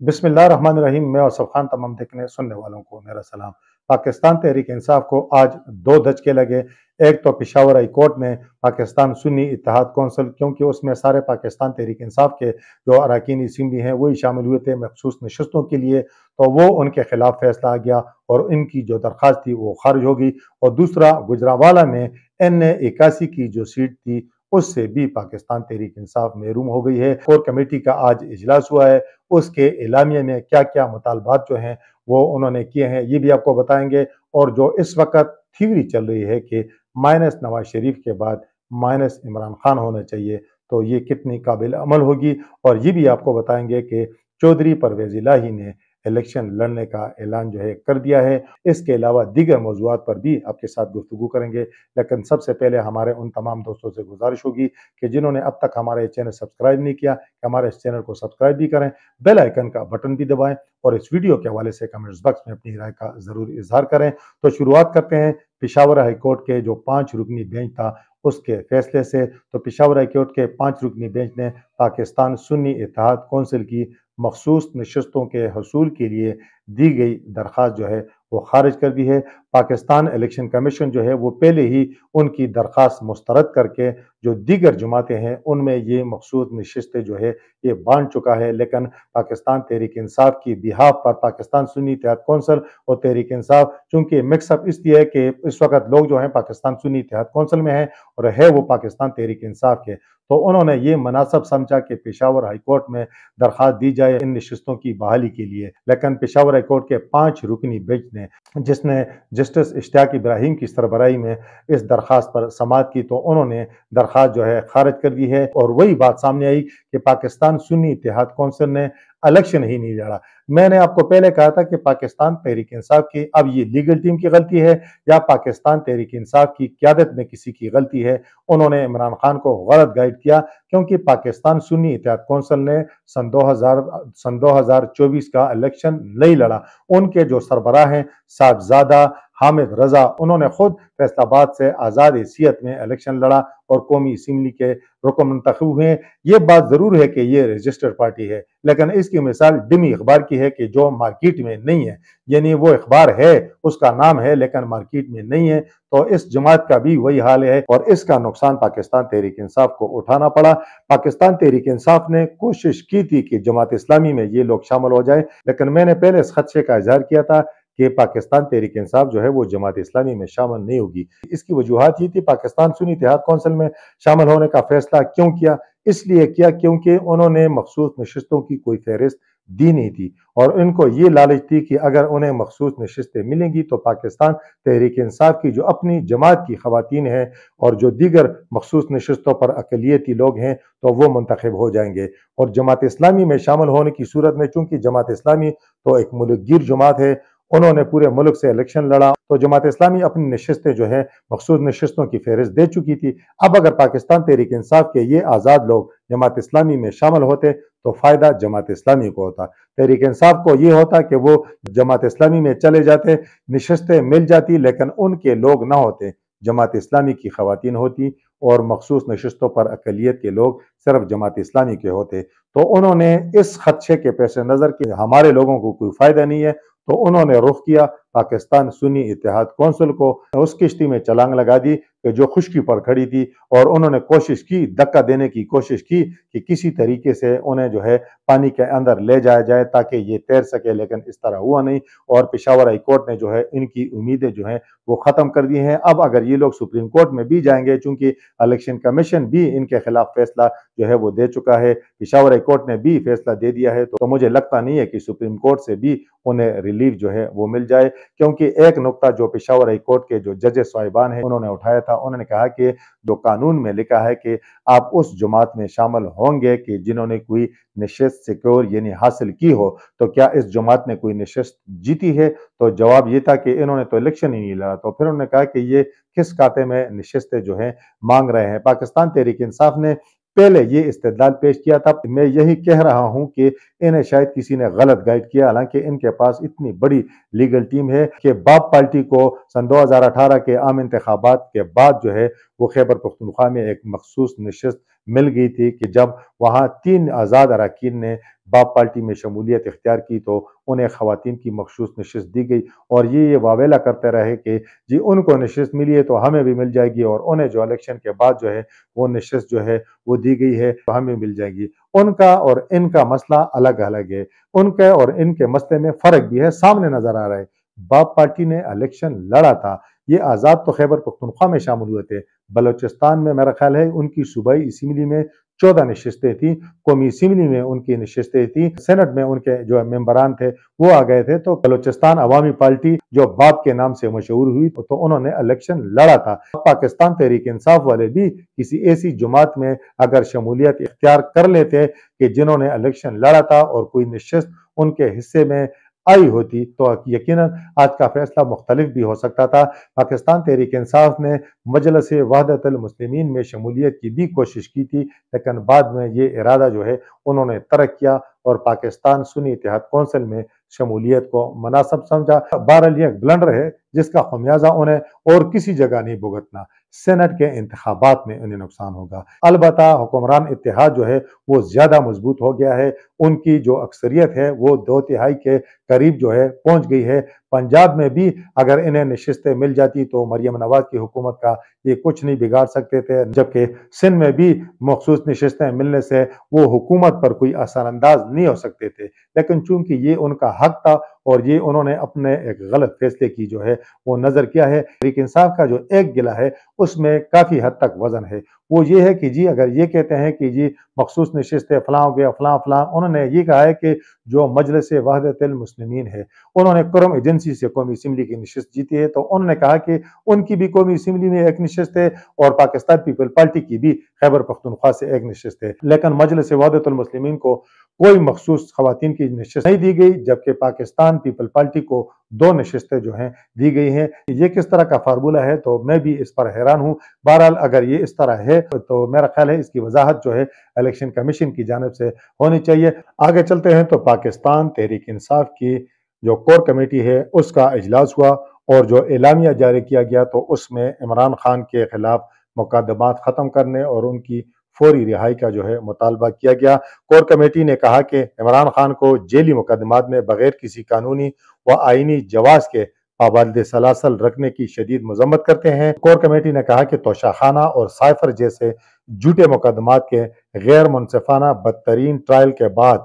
बिस्मिल्लाहिर्रहमानिर्रहीम। मैं औसफ खान तमाम देखने सुनने वालों को मेरा सलाम। पाकिस्तान तहरीक इंसाफ को आज दो धचके लगे। एक तो पेशावर हाई कोर्ट में पाकिस्तान सुन्नी इत्तेहाद कौंसिल, क्योंकि उसमें सारे पाकिस्तान तहरीक इंसाफ के जो अरकान असम्बली हैं वही शामिल हुए थे मखसूस नशस्तों के लिए, तो वो उनके खिलाफ फैसला आ गया और इनकी जो दरख्वास्त थी वो खारिज हो गई। और दूसरा, गुजरांवाला में NA 81 की जो सीट थी उससे भी पाकिस्तान तहरीक इंसाफ महरूम हो गई है। कोर कमेटी का आज इजलास हुआ है, उसके एलामिया में क्या क्या मुतालबात जो हैं वो उन्होंने किए हैं ये भी आपको बताएंगे। और जो इस वक्त थ्योरी चल रही है कि माइनस नवाज शरीफ के बाद माइनस इमरान खान होना चाहिए, तो ये कितनी काबिल अमल होगी। और ये भी आपको बताएंगे कि चौधरी परवेज इलाही ने इलेक्शन लड़ने का ऐलान जो है कर दिया है। इसके अलावा दीगर मौज़ूआत पर भी आपके साथ गुफ्तगू करेंगे, लेकिन सबसे पहले हमारे उन तमाम दोस्तों से गुजारिश होगी कि जिन्होंने अब तक हमारे चैनल सब्सक्राइब नहीं किया, कि हमारे इस चैनल को सब्सक्राइब भी करें, बेल आइकन का बटन भी दबाएं और इस वीडियो के हवाले से कमेंट्स बॉक्स में अपनी राय का ज़रूर इजहार करें। तो शुरुआत करते हैं पेशावर हाई कोर्ट के जो 5 रुकनी बेंच था उसके फैसले से। तो पेशावर हाई कोर्ट के 5 रुकनी बेंच ने पाकिस्तान सुन्नी इत्तेहाद कौंसिल की मखसूस नशस्तों के हसूल के लिए दी गई दरख्वास्त जो है वो खारिज कर दी है। पाकिस्तान इलेक्शन कमीशन जो है वो पहले ही उनकी दरख्वास्त मुस्तरद करके जो दीगर जमातें हैं उनमें ये मखसूस नशस्तें जो है ये बांट चुका है, लेकिन पाकिस्तान तहरीक इंसाफ की बिहाफ पर पाकिस्तान सुन्नी इत्तेहाद कौंसिल और तहरीक इंसाफ चूंकि मिक्सअप इसलिए है कि इस वक्त लोग जो हैं पाकिस्तान सुन्नी इत्तेहाद कौंसिल में हैं और है वो पाकिस्तान तहरीक इंसाफ के, तो उन्होंने ये मुनासिब समझा कि पेशावर हाई कोर्ट में दरख्वास्त दी जाए इन नशस्तों की बहाली के लिए। लेकिन पेशावर हाई कोर्ट के 5 रुकनी बेंच ने, जिसने जस्टिस इश्तियाक इब्राहिम की सरबराही में इस दरख्वास्त पर समाअत की, तो उन्होंने दरख्वास्त जो है खारिज कर दी है। और वही बात सामने आई कि पाकिस्तान सुन्नी इत्तेहाद कौंसिल ने इलेक्शन ही नहीं लड़ा। मैंने आपको पहले कहा था कि पाकिस्तान तहरीक इंसाफ की अब ये लीगल टीम की गलती है या पाकिस्तान तहरीक इंसाफ की क़यादत में किसी की गलती है। उन्होंने इमरान खान को गलत गाइड किया, क्योंकि पाकिस्तान सुन्नी इत्तेहाद कौंसिल ने सन 2024 का इलेक्शन नहीं लड़ा। उनके जो सरबराह हैं साहबजादा हामिद रजा, उन्होंने खुद फैसलाबाद से आज़ाद हैसियत में इलेक्शन लड़ा और कौमी असम्बली के रुकन मुंतखब हुए। ये बात ज़रूर है कि ये रजिस्टर्ड पार्टी है, लेकिन इसकी मिसाल डिमी अखबार की है कि जो मार्केट में नहीं है, यानी वो अखबार है उसका नाम है लेकिन मार्केट में नहीं है। तो इस जमात का भी वही हाल है और इसका नुकसान पाकिस्तान तहरीक इंसाफ को उठाना पड़ा। पाकिस्तान तहरीक इंसाफ ने कोशिश की थी कि जमात इस्लामी में ये लोग शामिल हो जाए, लेकिन मैंने पहले इस खदशे का इजहार किया था कि पाकिस्तान तहरीक इंसाफ जो है वो जमात इस्लामी में शामिल नहीं होगी। इसकी वजूहत ये थी, पाकिस्तान सुन्नी इत्तेहाद कौंसिल में शामिल होने का फैसला क्यों किया? इसलिए किया क्योंकि उन्होंने मखसूस नशस्तों की कोई फहरिस्त दी नहीं थी और इनको ये लालच थी कि अगर उन्हें मखसूस नशस्तें मिलेंगी तो पाकिस्तान तहरीक इंसाफ की जो अपनी जमात की खवातीन हैं और जो दीगर मखसूस नशस्तों पर अकलियती लोग हैं तो वो मुंतखब हो जाएंगे। और जमात इस्लामी में शामिल होने की सूरत में, चूंकि जमात इस्लामी तो एक मुल्कगीर जमात है, उन्होंने पूरे मुल्क से इलेक्शन लड़ा, तो जमात इस्लामी अपनी नशस्तें जो है मखसूस नशस्तों की फहरिस्त दे चुकी थी। अब अगर पाकिस्तान तहरीक इंसाफ के ये आज़ाद लोग जमात इस्लामी में शामिल होते तो फ़ायदा जमात इस्लामी को होता। तहरीक इंसाफ को ये होता कि वो जमात इस्लामी में चले जाते, नशस्तें मिल जाती, लेकिन उनके लोग ना होते, जमात इस्लामी की खवातीन होती और मखसूस नशस्तों पर अकलियत के लोग सिर्फ जमात इस्लामी के होते। तो उन्होंने इस खदशे के पेश नज़र कि हमारे लोगों को कोई फ़ायदा नहीं है, तो उन्होंने रुख किया पाकिस्तान सुन्नी इत्तेहाद कौंसिल को, उस किश्ती में छलांग लगा दी कि जो खुश्की पर खड़ी थी, और उन्होंने कोशिश की, धक्का देने की कोशिश की कि किसी तरीके से उन्हें जो है पानी के अंदर ले जाया जाए ताकि ये तैर सके, लेकिन इस तरह हुआ नहीं। और पेशावर हाई कोर्ट ने जो है इनकी उम्मीदें जो हैं वो ख़त्म कर दी हैं। अब अगर ये लोग सुप्रीम कोर्ट में भी जाएंगे, चूंकि इलेक्शन कमीशन भी इनके खिलाफ फैसला जो है वो दे चुका है, पेशावर हाई कोर्ट ने भी फैसला दे दिया है, तो मुझे लगता नहीं है कि सुप्रीम कोर्ट से भी उन्हें रिलीफ जो है वो मिल जाए। क्योंकि एक नुकता जो पेशावर हाई कोर्ट के जो जजेस साहिबान हैं उन्होंने उठाया था, उन्होंने कहा कि जो कानून में लिखा है कि आप उस जमात में शामिल होंगे कि जिन्होंने कोई नशस्त सिक्योर यानी हासिल की हो, तो क्या इस जमात ने कोई नशस्त जीती है? तो जवाब ये था कि इन्होंने तो इलेक्शन ही नहीं लड़ा। तो फिर उन्होंने कहा कि ये किस खाते में नशस्तें जो हैं मांग रहे हैं। पाकिस्तान तहरीक इंसाफ ने पहले ये इस्तेदलाल पेश किया था। मैं यही कह रहा हूं कि इन्हें शायद किसी ने गलत गाइड किया, हालांकि इनके पास इतनी बड़ी लीगल टीम है कि बाप पार्टी को सन 2018 के आम इंतखाबात के बाद जो है वो खैबर पख्तूनख्वा में एक मखसूस नशस्त مل گئی تھی کہ جب وہاں 3 آزاد اراکین نے باب پارٹی میں شمولیت اختیار کی تو انہیں خواتین کی مخصوص نشست دی گئی، اور یہ واویلا کرتے رہے کہ جی ان کو نشست ملی ہے تو ہمیں بھی مل جائے گی، اور انہیں جو الیکشن کے بعد جو ہے وہ نشست جو ہے وہ دی گئی ہے تو ہمیں مل جائے گی۔ ان کا اور ان کا مسئلہ الگ الگ ہے، ان کے اور ان کے مسئلے میں فرق بھی ہے، سامنے نظر آ رہا ہے۔ باب پارٹی نے الیکشن لڑا تھا، یہ آزاد تو خیبر پختونخوا میں شامل ہوئے تھے، بلوچستان میں میرا خیال ہے ان کی صوبائی اسمبلی میں 14 نشستیں تھیں، قومی اسمبلی میں ان کی نشستیں تھیں، سینٹ میں ان کے جو ممبران تھے وہ آ گئے تھے، تو بلوچستان عوامی پارٹی جو باب کے نام سے مشہور ہوئی تو انہوں نے الیکشن لڑا تھا۔ پاکستان تحریک انصاف والے بھی کسی ایسی جماعت میں اگر شمولیت اختیار کر لیتے کہ جنہوں نے الیکشن لڑا تھا اور کوئی نشست ان کے حصے میں آئی ہوتی تو یقیناً آج کا فیصلہ مختلف بھی ہو سکتا تھا۔ پاکستان تحریک انصاف نے مجلس وحدت المسلمین میں شمولیت کی بھی کوشش کی تھی، لیکن بعد میں یہ ارادہ جو ہے انہوں نے ترک کیا اور پاکستان سنی اتحاد کونسل میں شمولیت کو مناسب سمجھا۔ بہرحال یہ ایک بلنڈر ہے جس کا خمیازہ انہیں اور کسی جگہ نہیں بھگتنا، سینٹ کے انتخابات میں انہیں نقصان ہوگا۔ البتہ حکمران اتحاد جو ہے وہ زیادہ مضبوط ہو گیا ہے، ان کی جو اکثریت ہے وہ 2/3 کے قریب جو ہے پہنچ گئی ہے۔ پنجاب میں بھی اگر انہیں نشستیں مل جاتی تو مریم نواز کی حکومت کا یہ کچھ نہیں بگاڑ سکتے تھے، جبکہ سندھ میں بھی مخصوص نشستیں ملنے سے وہ حکومت پر کوئی اثر انداز نہیں ہو سکتے تھے، لیکن چونکہ یہ ان کا حق تھا اور یہ انہوں نے اپنے ایک غلط فیصلے کی جو ہے وہ نظر کیا ہے۔ تحریک انصاف کا جو ایک گلہ ہے اس میں کافی حد تک وزن ہے، وہ یہ ہے کہ جی اگر یہ کہتے ہیں کہ جی مخصوص نشستیں فلاں ہو گیا فلاں فلاں، انہوں نے یہ کہا ہے کہ جو مجلس وحدت المسلمین ہے انہوں نے کرم ایجنسی سے قومی اسمبلی کی نشست جیتی ہے، تو انہوں نے کہا کہ ان کی بھی قومی اسمبلی میں ایک نشست ہے اور پاکستان پیپل پارٹی کی بھی خیبر پختونخوا سے ایک نشست ہے، لیکن مجلس وحدت المسلمین کو کوئی مخصوص خواتین کی نشست نہیں دی گئی، جبکہ پاکستان پیپل پارٹی کو 2 نشستیں جو ہیں دی گئی ہیں۔ یہ کس طرح کا فارمولہ ہے تو میں بھی اس پر حیران ہوں۔ بہرحال اگر یہ اس طرح ہے تو میرا خیال ہے اس کی وضاحت جو ہے الیکشن کمیشن کی جانب سے ہونی چاہیے۔ آگے چلتے ہیں تو پاکستان تحریک انصاف کی جو کور کمیٹی ہے اس کا اجلاس ہوا اور جو اعلامیہ جاری کیا گیا تو اس میں عمران خان کے خلاف مقدمات ختم کرنے اور ان کی فوری رہائی کا جو ہے مطالبہ کیا گیا۔ کور کمیٹی نے کہا کہ عمران خان کو ذیلی مقدمات میں بغیر کسی قانونی و آئینی جواز کے پابند سلاسل رکھنے کی شدید مذمت کرتے ہیں۔ کور کمیٹی نے کہا کہ توشاخانہ اور سائفر جیسے جھوٹے مقدمات کے غیر منصفانہ بدترین ٹرائل کے بعد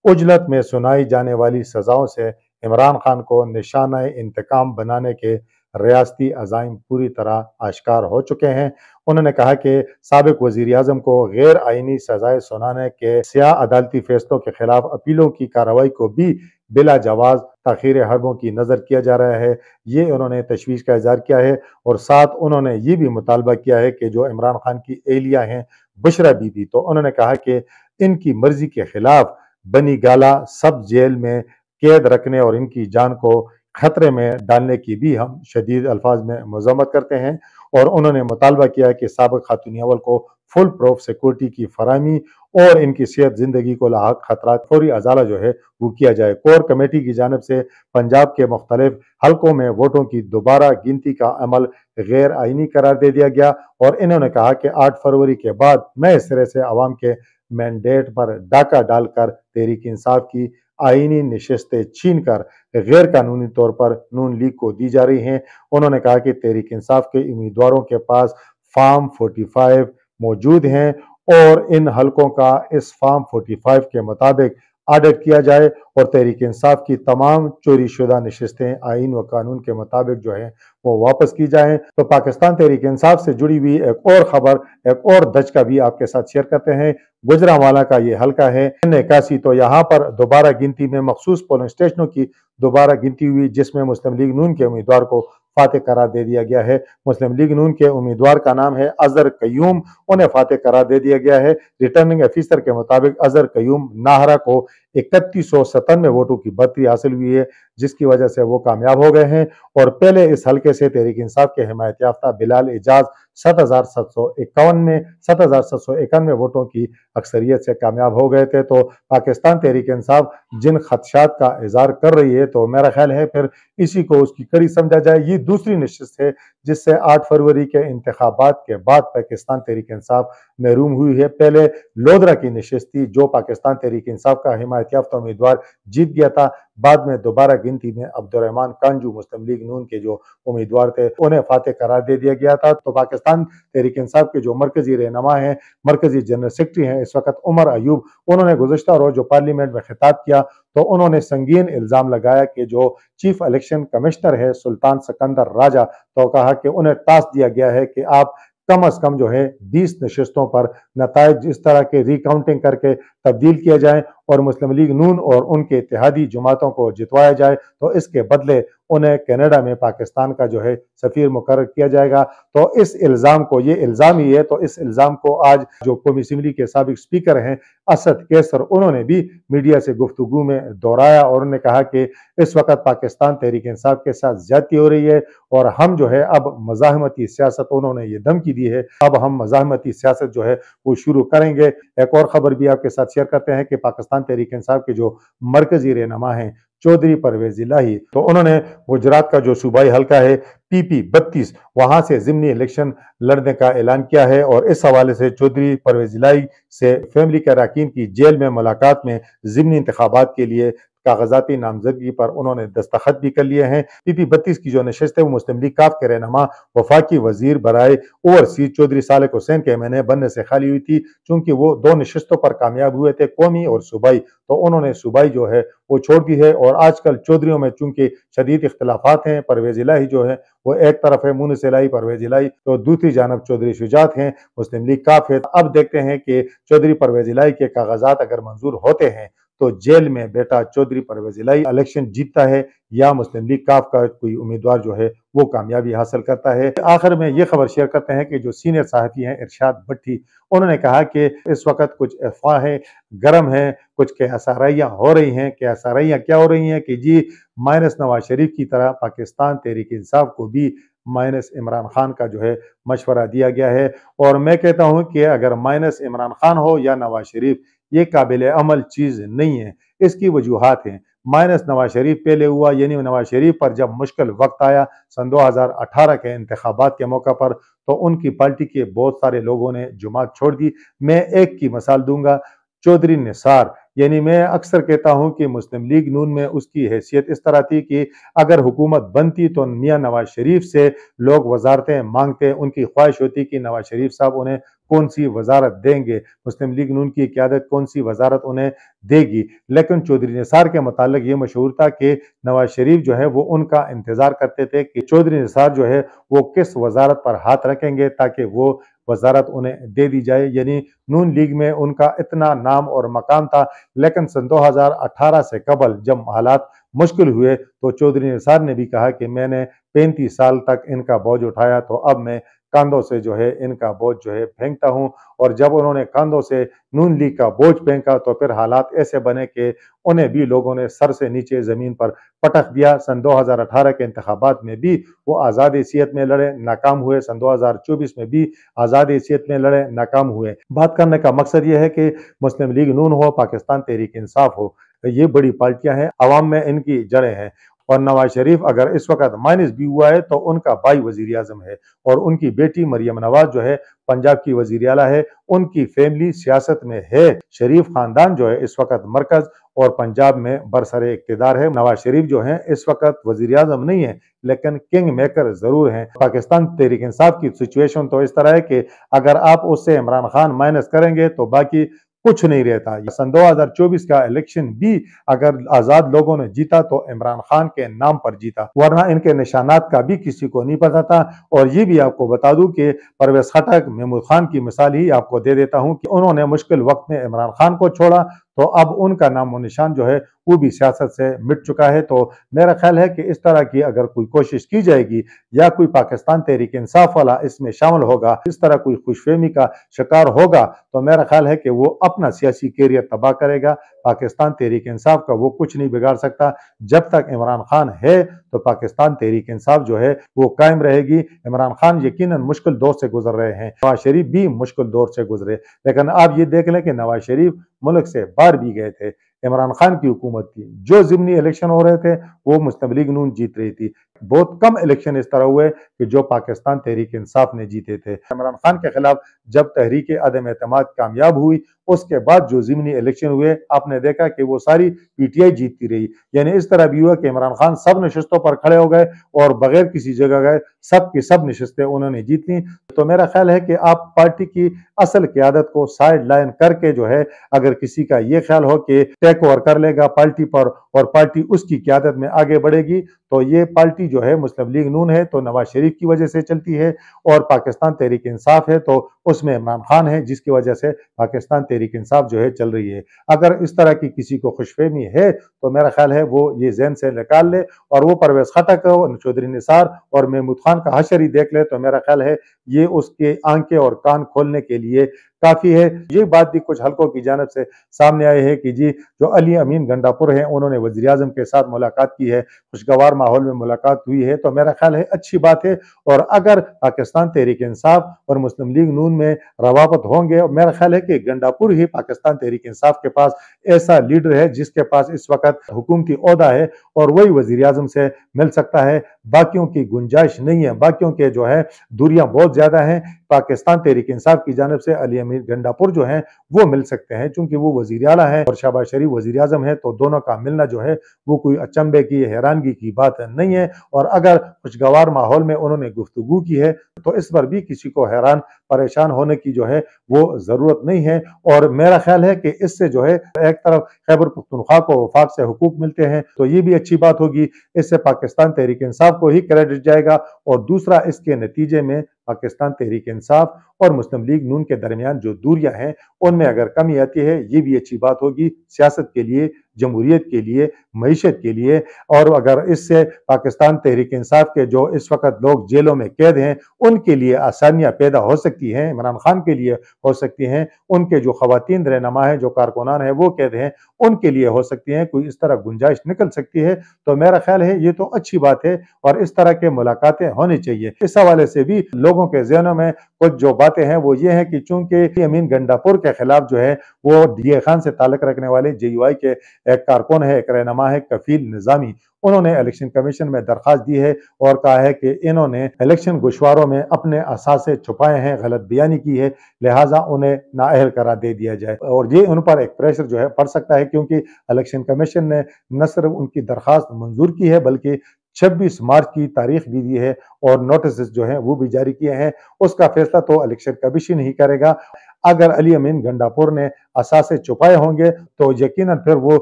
عجلت میں سنائی جانے والی سزاؤں سے عمران خان کو نشانہ انتقام بنانے کے ریاستی عزائم پوری طرح آشکار ہو چکے ہیں۔ انہوں نے کہا کہ سابق وزیر اعظم کو غیر آئینی سزائیں سنانے کے سیاہ عدالتی فیصلوں کے خلاف اپیلوں کی کارروائی کو بھی بلا جواز تاخیر حربوں کی نظر کیا جا رہا ہے، یہ انہوں نے تشویش کا اظہار کیا ہے، اور ساتھ انہوں نے یہ بھی مطالبہ کیا ہے کہ جو عمران خان کی اہلیہ ہیں بشرا بی بی، تو انہوں نے کہا کہ ان کی مرضی کے خلاف بنی گالہ سب جیل میں قید رکھنے اور ان کی جان کو خطرے میں ڈالنے کی بھی ہم شدید الفاظ میں مذمت کرتے ہیں، اور انہوں نے مطالبہ کیا کہ سابق خاتون اول کو فل پروف سیکورٹی کی فراہمی اور ان کی صحت زندگی کو لاحق خطرات فوری ازالہ جو ہے وہ کیا جائے۔ کور کمیٹی کی جانب سے پنجاب کے مختلف حلقوں میں ووٹوں کی دوبارہ گنتی کا عمل غیر آئینی قرار دے دیا گیا، اور انہوں نے کہا کہ 8 فروری کے بعد نئے سرے سے عوام کے مینڈیٹ پر ڈاکہ ڈال کر تحریک انصاف کی آئینی نشستیں چھین کر غیر قانونی طور پر نون لیگ کو دی جا رہی ہیں۔ انہوں نے کہا کہ تحریک انصاف کے امیدواروں کے پاس فارم 45 موجود ہیں اور ان حلقوں کا اس فارم 45 کے مطابق آڈٹ کیا جائے اور تحریک انصاف کی تمام چوری شدہ نشستیں آئین و قانون کے مطابق جو ہیں وہ واپس کی جائیں۔ تو پاکستان تحریک انصاف سے جڑی ہوئی ایک اور خبر، ایک اور دھچکا بھی آپ کے ساتھ شیئر کرتے ہیں۔ گجرانوالہ کا یہ حلقہ ہے N81، تو یہاں پر دوبارہ گنتی میں مخصوص پولنگ اسٹیشنوں کی دوبارہ گنتی ہوئی، جس میں مسلم لیگ نون کے امیدوار کو فاتح قرار دے دیا گیا ہے۔ مسلم لیگ نون کے امیدوار کا نام ہے اظہر قیوم، انہیں فاتح قرار دے دیا گیا ہے۔ ریٹرننگ افیسر کے مطابق اظہر قیوم ناہرہ کو 3197 ووٹوں کی برتری حاصل ہوئی ہے، جس کی وجہ سے وہ کامیاب ہو گئے ہیں، اور پہلے اس حلقے سے تحریک انصاف کے حمایت یافتہ بلال اعجاز 7,751 में 7,791 वोटों की अक्सरियत से कामयाब हो गए थे। तो पाकिस्तान तहरीक इंसाफ जिन खदशात का इजहार कर रही है, तो मेरा ख्याल है फिर इसी को उसकी कड़ी समझा जाए। ये दूसरी नशिस्त है जिससे 8 फरवरी के इंतखाबात के बाद पाकिस्तान तहरीक इंसाफ महरूम हुई है। पहले लोधरा की नशिस्त थी जो पाकिस्तान तहरीक इंसाफ का हिमायत याफ्ता उम्मीदवार जीत गया था। बाद में दोबारा गिनती में अब्दुर्रहमान कांजू मुस्लिम लीग नून के जो उम्मीदवार थे उन्हें फातेह करार दे दिया गया था। तो पाकिस्तान तहरीक इंसाफ के जो मरकजी रहनुमा हैं, मरकजी जनरल सेक्रेटरी हैं इस वक्त उमर अयूब, उन्होंने गुज़श्ता रोज जो पार्लियामेंट में खिताब किया तो उन्होंने संगीन इल्ज़ाम लगाया कि जो चीफ इलेक्शन कमिश्नर है सुल्तान सिकंदर राजा, तो कहा कि उन्हें टास्क दिया गया है कि आप कम अज कम जो है 20 नशिस्तों पर नताइज इस तरह के रिकाउंटिंग करके तब्दील किए जाएं और मुस्लिम लीग नून और उनके इत्तेहादी जमातों को जितवाया जाए, तो इसके बदले उन्हें कनाडा में पाकिस्तान का जो है सफीर मुकर्रर किया जाएगा। तो इस इल्ज़ाम को, ये इल्ज़ाम ही है, तो इस इल्ज़ाम को आज जो कौमी असम्बली के साबिक स्पीकर हैं असद कैसर, उन्होंने भी मीडिया से गुफ्तगू में दोहराया और उन्होंने कहा कि इस वक्त पाकिस्तान तहरीक इंसाफ के साथ ज्यादती हो रही है और हम जो है अब मज़ाहमती सियासत, उन्होंने ये धमकी दी है, अब हम मज़ाहमती सियासत जो है वो शुरू करेंगे। एक और खबर भी आपके साथ शेयर करते हैं कि पाकिस्तान तहरीक इंसाफ के जो मरकजी रहनुमा हैं चौधरी परवेज इलाही, तो उन्होंने गुजरात का जो सूबाई हल्का है PP 32 वहां से ज़िमनी इलेक्शन लड़ने का ऐलान किया है और इस हवाले से चौधरी परवेज इलाही से फैमिली के अरकान की जेल में मुलाकात में ज़िमनी इंतखाबात के लिए कागजाती नामजदगी पर उन्होंने दस्तखत भी कर लिए हैं। PP 32 की जो नशिस्त है वो मुस्लिम लीग काफ के रहनुमा वफाकी वजीर बराए ओवरसीज चौधरी सालेक हुसैन के मैंने बनने से खाली हुई थी, चूंकि वो 2 नशिस्तों पर कामयाब हुए थे, कौमी और सूबाई, तो उन्होंने सूबाई जो है वो छोड़ दी है। और आजकल चौधरियों में चूंकि शदीद इख्तलाफात हैं, परवेज इलाही जो है वो एक तरफ है मुनिस इलाही परवेज इलाही, तो दूसरी जानब चौधरी शुजात हैं मुस्लिम लीग काफ है। अब देखते हैं कि चौधरी परवेज इलाही के कागजात अगर मंजूर होते हैं तो जेल में बेटा चौधरी परवेज इलाही इलेक्शन जीतता है या मुस्लिम लीग काफ का कोई उम्मीदवार जो है वो कामयाबी हासिल करता है। आखिर में ये खबर शेयर करते हैं कि जो सीनियर सहाफ़ी हैं इरशाद भट्टी, उन्होंने कहा कि इस वक्त कुछ अफवाहें गर्म हैं, कुछ KSRIयाँ हो रही हैं। KSRIयाँ क्या हो रही हैं कि जी माइनस नवाज शरीफ की तरह पाकिस्तान तहरीक इंसाफ को भी माइनस इमरान खान का जो है मशवरा दिया गया है। और मैं कहता हूँ कि अगर माइनस इमरान खान हो या नवाज शरीफ, ये काबिल अमल चीज़ नहीं है। इसकी वजूहात हैं। माइनस नवाज शरीफ पहले हुआ, यानी नवाज शरीफ पर जब मुश्किल वक्त आया सन 2018 के इंतखाबात के मौका पर, तो उनकी पार्टी के बहुत सारे लोगों ने जमात छोड़ दी। मैं एक की मिसाल दूंगा, चौधरी निसार, यानी मैं अक्सर कहता हूं कि मुस्लिम लीग नून में उसकी हैसियत इस तरह थी कि अगर हुकूमत बनती तो मियां नवाज शरीफ से लोग वजारतें मांगते, उनकी ख्वाहिश होती कि नवाज शरीफ साहब उन्हें कौन सी वजारत देंगे, मुस्लिम लीग नून की क़यादत कौन सी वजारत उन्हें देगी। लेकिन चौधरी निसार के मुतालिक ये मशहूर था कि नवाज शरीफ जो है वो उनका इंतजार करते थे कि चौधरी निसार जो है वो किस वजारत पर हाथ रखेंगे ताकि वो वजारत उन्हें दे दी जाए। यानी नून लीग में उनका इतना नाम और मकाम था। लेकिन सन 2018 से कबल जब हालात मुश्किल हुए तो चौधरी निसार ने भी कहा कि मैंने 35 साल तक इनका बोझ उठाया, तो अब मैं कंधों से जो है इनका बोझ जो है फेंकता हूं। और जब उन्होंने कंधों से नून लीग का बोझ फेंका तो फिर हालात ऐसे बने कि उन्हें भी लोगों ने सर से नीचे जमीन पर पटक दिया। सन 2018 के इंतखाबात में भी वो आज़ाद हैसियत में लड़े, नाकाम हुए। सन 2024 में भी आज़ाद हैसियत में लड़े, नाकाम हुए। बात करने का मकसद ये है कि मुस्लिम लीग नून हो, पाकिस्तान तहरीक इंसाफ हो, ये बड़ी पार्टियां हैं, अवाम में इनकी जड़ें हैं। और नवाज शरीफ अगर इस वक्त माइनस भी हुआ है तो उनका भाई वजीर आजम है और उनकी बेटी मरियम नवाज जो है पंजाब की वजीर आला है, उनकी फैमिली सियासत में है। शरीफ खानदान जो है इस वक्त मरकज और पंजाब में बरसरे इक्तदार है। नवाज शरीफ जो है इस वक्त वजीर आजम नहीं है लेकिन किंग मेकर जरूर हैं। पाकिस्तान तहरीक इंसाफ की सिचुएशन तो इस तरह है कि अगर आप उससे इमरान खान माइनस करेंगे तो बाकी कुछ नहीं रहता। सन 2024 का इलेक्शन भी अगर आजाद लोगों ने जीता तो इमरान खान के नाम पर जीता, वरना इनके निशानात का भी किसी को नहीं पता था। और ये भी आपको बता दूं कि परवेज खटक, महमूद खान की मिसाल ही आपको दे देता हूं कि उन्होंने मुश्किल वक्त में इमरान खान को छोड़ा तो अब उनका नाम और निशान जो है वो भी सियासत से मिट चुका है। तो मेरा ख्याल है कि इस तरह की अगर कोई कोशिश की जाएगी या कोई पाकिस्तान तहरीक इंसाफ वाला इसमें शामिल होगा, इस तरह कोई खुशफहमी का शिकार होगा, तो मेरा ख्याल है कि वो अपना सियासी कैरियर तबाह करेगा। पाकिस्तान तहरीक इंसाफ का वो कुछ नहीं बिगाड़ सकता। जब तक इमरान खान है तो पाकिस्तान तहरीक इंसाफ जो है वो कायम रहेगी। इमरान खान यकीनन मुश्किल दौर से गुजर रहे हैं, नवाज शरीफ भी मुश्किल दौर से गुजरे, लेकिन आप ये देख लें कि नवाज शरीफ मुल्क से बाहर भी गए थे, इमरान खान की हुकूमत थी, जो ज़िमनी इलेक्शन हो रहे थे वो मुस्लिम लीग नून जीत रही थी। बहुत कम इलेक्शन इस तरह हुए कि जो पाकिस्तान तहरीक इंसाफ ने जीते थे। इमरान खान के खिलाफ जब तहरीक अदम एतमाद कामयाब हुई, उसके बाद जो ज़िमनी इलेक्शन हुए आपने देखा कि वो सारी पीटीआई जीतती रही। यानी इस तरह भी हुआ कि इमरान खान सब नशस्तों पर खड़े हो गए और बगैर किसी जगह गए सब की सब नशस्तें उन्होंने जीत ली। तो मेरा ख्याल है कि आप पार्टी की असल क़यादत को साइड लाइन करके जो है, अगर किसी का ये ख्याल हो कि टेक ओवर कर लेगा पार्टी पर और पार्टी उसकी क़यादत में आगे बढ़ेगी, तो ये पार्टी जो है मुस्लिम लीग नून है तो नवाज शरीफ की वजह से चलती है, और पाकिस्तान तहरीक इंसाफ है तो उसमें इमरान खान है जिसकी वजह से पाकिस्तान तहरीक इंसाफ जो है चल रही है। अगर इस तरह की किसी को खुशफहमी है तो मेरा ख्याल है वो ये जहन से निकाल ले और वो परवेज खटक चौधरी निसार और महमूद खान का हशर ही देख ले, तो मेरा ख्याल है ये उसके आंखें और कान खोलने के लिए काफी है। ये बात भी कुछ हलकों की जानिब से सामने आई है कि जी जो अली अमीन गंडापुर हैं उन्होंने वज़ीर आज़म के साथ मुलाकात की है, खुशगवार माहौल में मुलाकात हुई है, तो मेरा ख्याल है अच्छी बात है। और अगर पाकिस्तान तहरीक इंसाफ और मुस्लिम लीग नून में रवाबत होंगे, मेरा ख्याल है कि गंडापुर ही पाकिस्तान तहरीक इंसाफ के पास ऐसा लीडर है जिसके पास इस वक्त हुकूमती ओहदा है और वही वज़ीर आज़म से मिल सकता है। बाकियों की गुंजाइश नहीं है, बाकियों के जो है दूरियां बहुत ज्यादा हैं। पाकिस्तान तहरीक इंसाफ की जानिब से अली अमीन गंडापुर जो है वो मिल सकते हैं, चूंकि वो वजीर आला है और शहबाज शरीफ वजीर आजम है, तो दोनों का मिलना जो है वो कोई अचंभे की हैरानगी की बात नहीं है। और अगर खुशगवार माहौल में उन्होंने गुफ्तगू की है तो इस पर भी किसी को हैरान परेशान होने की जो है वो जरूरत नहीं है। और मेरा ख्याल है कि इससे जो है एक तरफ खैबर पख्तूनख्वा को वफाक से हुकूक मिलते हैं तो ये भी अच्छी बात होगी, इससे पाकिस्तान तहरीक इंसाफ को ही क्रेडिट जाएगा, और दूसरा इसके नतीजे में पाकिस्तान तहरीक इंसाफ और मुस्लिम लीग नून के दरमियान जो दूरियां हैं उनमें अगर कमी आती है ये भी अच्छी बात होगी सियासत के लिए, जमहूरियत के लिए, मईशत के लिए। और अगर इससे पाकिस्तान तहरीक इंसाफ के जो इस वक्त लोग जेलों में कैद हैं उनके लिए आसानियां पैदा हो सकती हैं, इमरान खान के लिए हो सकती हैं, उनके जो खवातीन रहनुमा हैं, जो कारकुनान हैं वो कैद हैं उनके लिए हो सकती हैं, कोई इस तरह गुंजाइश निकल सकती है। तो मेरा ख्याल है ये तो अच्छी बात है और इस तरह के मुलाकातें होनी चाहिए। इस हवाले से भी लोगों के जहनों में कुछ जो बातें हैं वो ये है कि चूंकि अमीन गंडापुर के खिलाफ जो है वो डीए खान से ताल्लुक रखने वाले जेयूआई के एक कारकुन है, एक रहनुमा है कफील निजामी, उन्होंने इलेक्शन कमीशन में दरखास्त दी है और कहा है कि इन्होंने इलेक्शन गोशवारों में अपने असासे छुपाए हैं, गलत बयानी की है, लिहाजा उन्हें नाअहल करार दे दिया जाए। और ये उन पर एक प्रेशर जो है पड़ सकता है क्योंकि इलेक्शन कमीशन ने न सिर्फ उनकी दरखास्त मंजूर की है बल्कि 26 मार्च की तारीख भी दी है और नोटिस जो है वो भी जारी किए हैं। उसका फैसला तो इलेक्शन कमीशन ही करेगा। अगर अली अमीन गंडापुर ने असासे छुपाए होंगे तो यकीनन फिर वो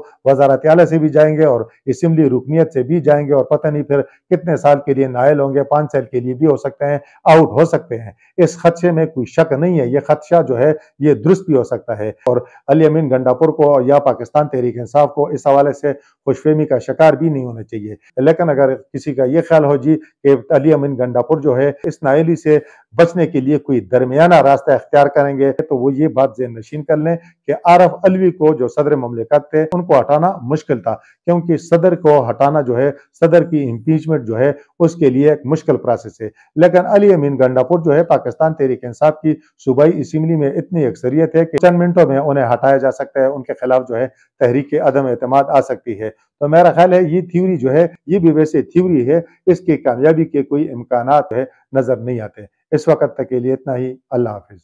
वजारत आला से भी जाएंगे और असम्बली रुकनियत से भी जाएंगे और पता नहीं फिर कितने साल के लिए नायल होंगे, 5 साल के लिए भी हो सकते हैं, आउट हो सकते हैं। इस खदशे में कोई शक नहीं है, ये खदशा जो है ये दुरुस्त भी हो सकता है और अली अमीन गंडापुर को या पाकिस्तान तहरीक इंसाफ को इस हवाले से खुशफहमी का शिकार भी नहीं होना चाहिए। लेकिन अगर किसी का ये ख्याल हो जी कि अली अमीन गंडापुर जो है इस नायली से बचने के लिए कोई दरमियाना रास्ता इख्तियार करेंगे तो वो ये बात ज़हन नशीन कर लें कि आरफ अलवी को जो सदर ममलिकत थे उनको हटाना मुश्किल था, क्योंकि सदर को हटाना जो है, सदर की इम्पीचमेंट जो है उसके लिए एक मुश्किल प्रोसेस है। लेकिन अली अमीन गंडापुर जो है पाकिस्तान तहरीक इंसाफ की सूबाई असम्बली में इतनी अक्सरियत है कि चंद मिनटों में उन्हें हटाया जा सकता है, उनके खिलाफ जो है तहरीक अदम एतमाद आ सकती है। तो मेरा ख्याल है ये थ्योरी जो है ये भी वैसे थ्योरी है, इसकी कामयाबी के कोई इम्कानात है नजर नहीं आते। इस वक्त तक के लिए इतना ही। अल्लाह हाफिज।